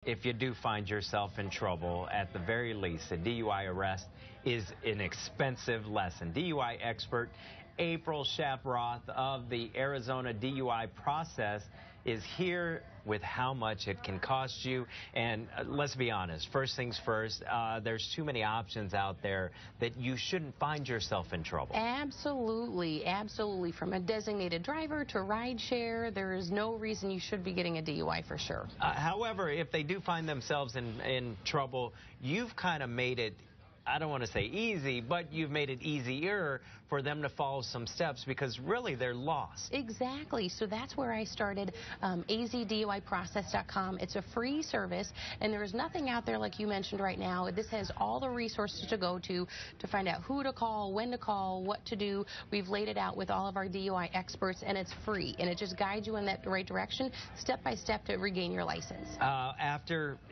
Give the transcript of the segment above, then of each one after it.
If you do find yourself in trouble, at the very least, a DUI arrest is an expensive lesson. DUI expert April Shaproth of the Arizona DUI process is here with how much it can cost you. And let's be honest, first things first, there's too many options out there that you shouldn't find yourself in trouble. Absolutely, absolutely. From a designated driver to ride share, there is no reason you should be getting a DUI for sure. However, if they do find themselves in trouble, you've kind of made it, I don't want to say easy, but you've made it easier for them to follow some steps because really they're lost. Exactly. So that's where I started AZDUIProcess.com. It's a free service, and there is nothing out there like you mentioned right now. This has all the resources to go to find out who to call, when to call, what to do. We've laid it out with all of our DUI experts, and it's free, and it just guides you in that right direction, step by step, to regain your license.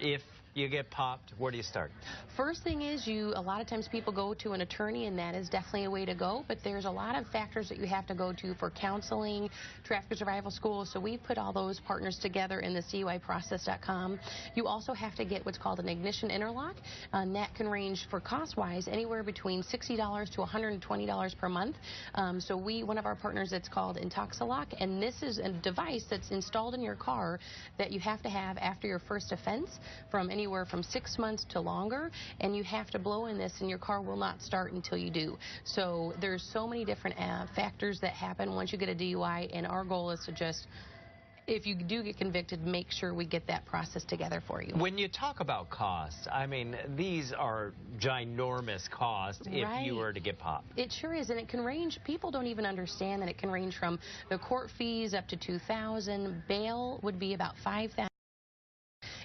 If you get popped, where do you start? First thing is, a lot of times people go to an attorney, and that is definitely a way to go, but there's a lot of factors that you have to go to for counseling, traffic survival school, so we've put all those partners together in this DUIProcess.com. You also have to get what's called an ignition interlock, and that can range for cost-wise anywhere between $60 to $120 per month. So one of our partners, it's called Intoxilock, and this is a device that's installed in your car that you have to have after your first offense, from anywhere from 6 months to longer, and you have to blow in this, and your car will not start until you do. So there's so many different factors that happen once you get a DUI, and our goal is to just, if you do get convicted, make sure we get that process together for you. When you talk about costs, I mean, these are ginormous costs if you were to get popped. It sure is, and it can range. People don't even understand that it can range from the court fees up to $2,000. Bail would be about $5,000.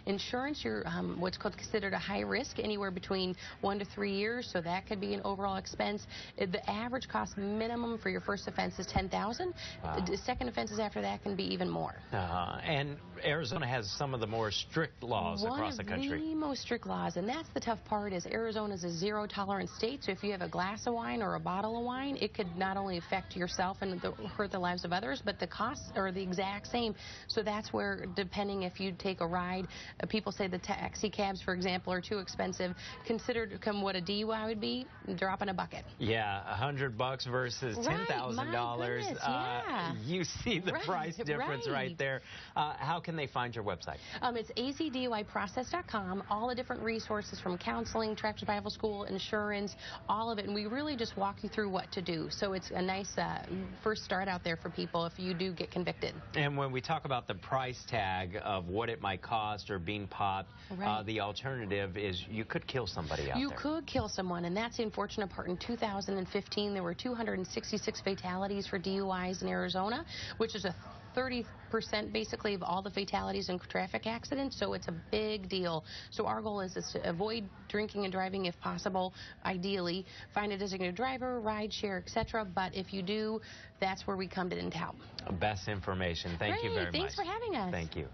Insurance, you're what's considered a high risk, anywhere between 1 to 3 years, so that could be an overall expense. The average cost minimum for your first offense is $10,000. Wow. The second offenses after that can be even more. And Arizona has some of the more strict laws across the country. One of the most strict laws, and that's the tough part, is Arizona is a zero-tolerance state, so if you have a glass of wine or a bottle of wine, it could not only affect yourself and hurt the lives of others, but the costs are the exact same. So that's where, depending if you take a ride, people say the taxi cabs, for example, are too expensive. Considered what a DUI would be, drop in a bucket. Yeah, $100 versus $10,000. Yeah. You see the price difference right there. How can they find your website? It's AZDUIProcess.com. All the different resources, from counseling, traffic survival school, insurance, all of it, and we really just walk you through what to do. So it's a nice first start out there for people if you do get convicted. And when we talk about the price tag of what it might cost or being popped, the alternative is you could kill somebody out there. You could kill someone, and that's the unfortunate part. In 2015, there were 266 fatalities for DUIs in Arizona, which is a 30% basically of all the fatalities in traffic accidents, so it's a big deal. So our goal is to avoid drinking and driving if possible, ideally. Find a designated driver, ride share, etc. But if you do, that's where we come in to help. Best information. Thank you very much. Thanks for having us. Thank you.